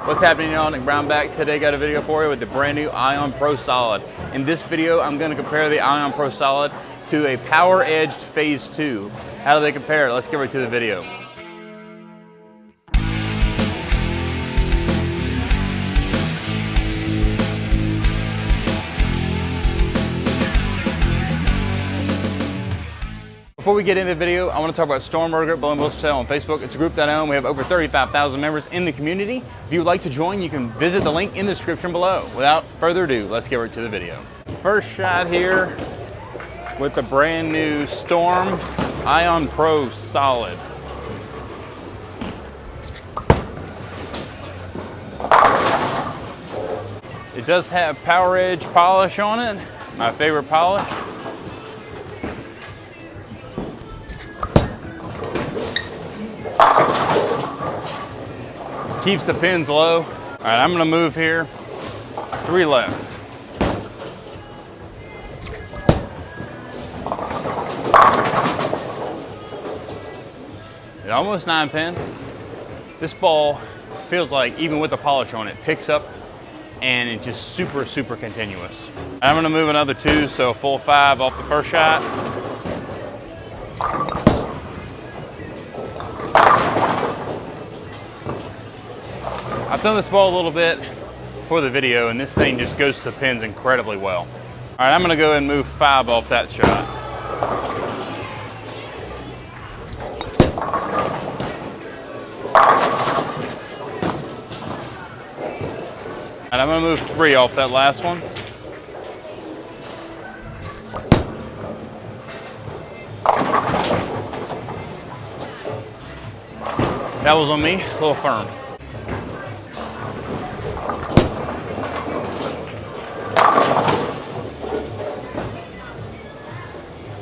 What's happening, y'all? Nick Brown back. Today got a video for you with the brand new Ion Pro Solid. In this video, I'm going to compare the Ion Pro Solid to a power edged Phaze II. How do they compare? Let's get right to the video. Before we get into the video, I want to talk about Roto Grip Bowling Balls for Sale on Facebook. It's a group that I own. We have over 35,000 members in the community. If you would like to join, you can visit the link in the description below. Without further ado, let's get right to the video. First shot here with the brand new Storm Ion Pro Solid. It does have power edge polish on it, my favorite polish. Keeps the pins low. All right, I'm gonna move here. 3 left. It's almost 9 pin. This ball feels like, even with the polish on it, picks up and it's just super continuous. I'm gonna move another 2, so a full 5 off the first shot. I've done this ball a little bit for the video, and this thing just goes to the pins incredibly well. All right, I'm gonna go ahead and move 5 off that shot. And I'm gonna move 3 off that last one. That was on me, a little firm.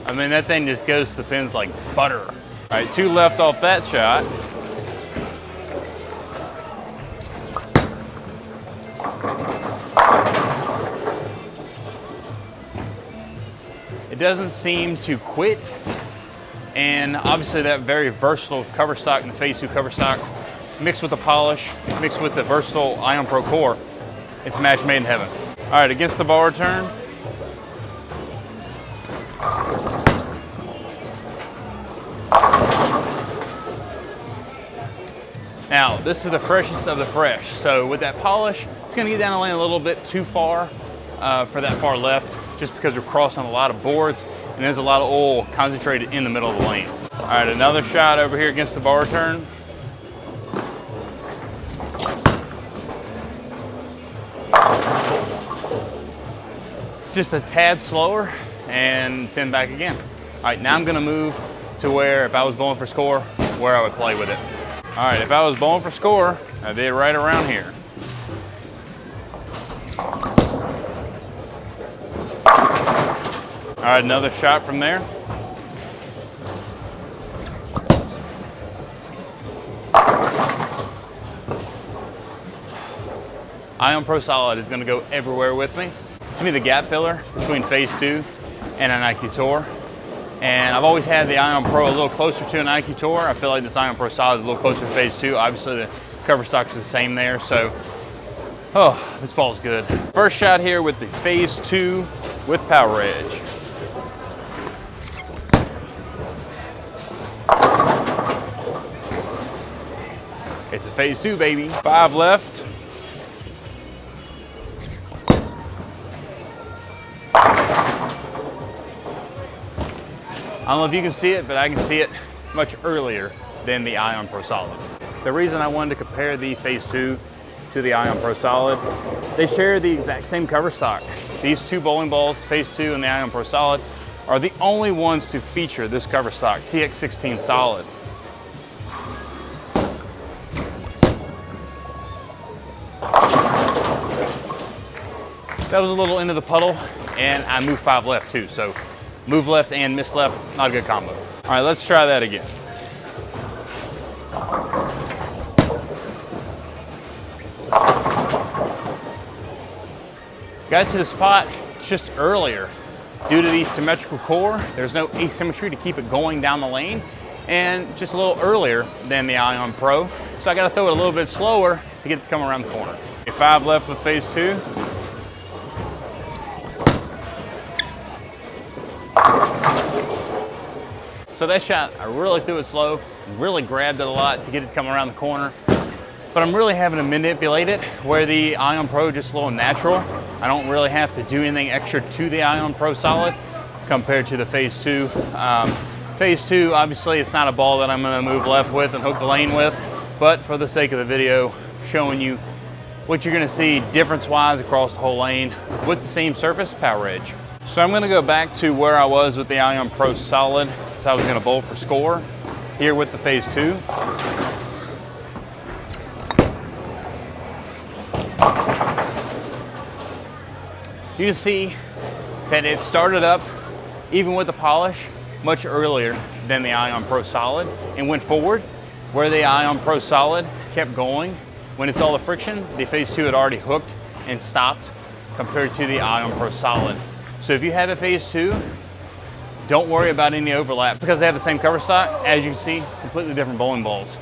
I mean, that thing just goes to the pins like butter. All right, 2 left off that shot. It doesn't seem to quit. And obviously that very versatile cover stock and the Phaze II cover stock, mixed with the polish, mixed with the versatile Ion Pro core, it's a match made in heaven. All right, against the ball return. Now, this is the freshest of the fresh. So with that polish, it's gonna get down the lane a little bit too far for that far left, just because we're crossing a lot of boards and there's a lot of oil concentrated in the middle of the lane. All right, another shot over here against the ball return. Just a tad slower and 10 back again. All right, now I'm gonna move to where, if I was bowling for score, where I would play with it. All right, if I was bowling for score, I did right around here. All right, another shot from there. Ion Pro Solid is gonna go everywhere with me. It's gonna be the gap filler between Phaze II and an IQ Tour. And I've always had the Ion Pro a little closer to an IQ Tour. I feel like this Ion Pro Solid is a little closer to Phaze II. Obviously the cover stock is the same there, so, oh, this ball's good. First shot here with the Phaze II with power edge. It's a Phaze II, baby. 5 left. I don't know if you can see it, but I can see it much earlier than the Ion Pro Solid. The reason I wanted to compare the Phaze II to the Ion Pro Solid, they share the exact same cover stock. These 2 bowling balls, Phaze II and the Ion Pro Solid, are the only ones to feature this cover stock, TX16 Solid. That was a little into the puddle, and I moved 5 left too, so move left and miss left, not a good combo. All right, let's try that again. Guys, to the spot, it's just earlier. Due to the symmetrical core, there's no asymmetry to keep it going down the lane, and just a little earlier than the Ion Pro. So I gotta throw it a little bit slower to to get it to come around the corner. 5 left with Phaze II. So that shot, I really threw it slow, really grabbed it a lot to get it to come around the corner. But I'm really having to manipulate it where the Ion Pro just a little natural. I don't really have to do anything extra to the Ion Pro Solid compared to the Phaze II. Phaze II, obviously it's not a ball that I'm gonna move left with and hook the lane with, but for the sake of the video, showing you what you're gonna see difference-wise across the whole lane with the same surface power edge. So I'm gonna go back to where I was with the Ion Pro Solid. So I was gonna bowl for score here with the Phaze II. You can see that it started up, even with the polish, much earlier than the Ion Pro Solid and went forward. Where the Ion Pro Solid kept going, when it's all the friction, the Phaze II had already hooked and stopped compared to the Ion Pro Solid. So if you have a Phaze II, don't worry about any overlap because they have the same cover stock. As you can see, completely different bowling balls.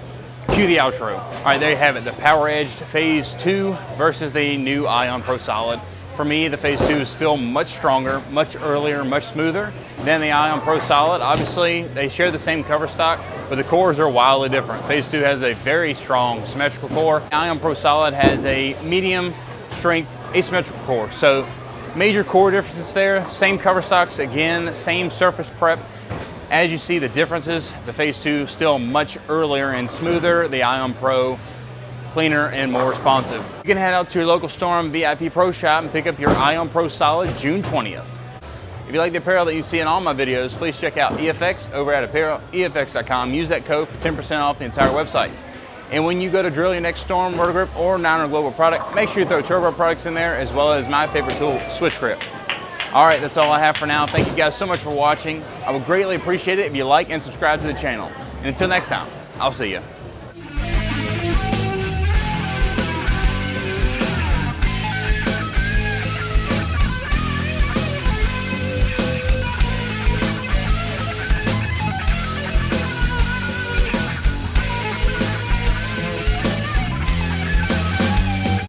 Cue the outro. All right, there you have it, the power edged Phaze II versus the new Ion Pro Solid. For me, the Phaze II is still much stronger, much earlier, much smoother than the Ion Pro Solid. Obviously, they share the same cover stock, but the cores are wildly different. Phaze II has a very strong symmetrical core. Ion Pro Solid has a medium strength asymmetrical core. So major core differences there, same cover stocks, again, same surface prep. As you see the differences, the Phaze II still much earlier and smoother, the Ion Pro cleaner and more responsive. You can head out to your local Storm VIP Pro Shop and pick up your Ion Pro Solid June 20th. If you like the apparel that you see in all my videos, please check out EFX over at apparelefx.com. Use that code for 10% off the entire website. And when you go to drill your next Storm, Roto Grip, or Niner Global product, make sure you throw turbo products in there, as well as my favorite tool, Switch Grip. All right, that's all I have for now. Thank you guys so much for watching. I would greatly appreciate it if you like and subscribe to the channel. And until next time, I'll see you.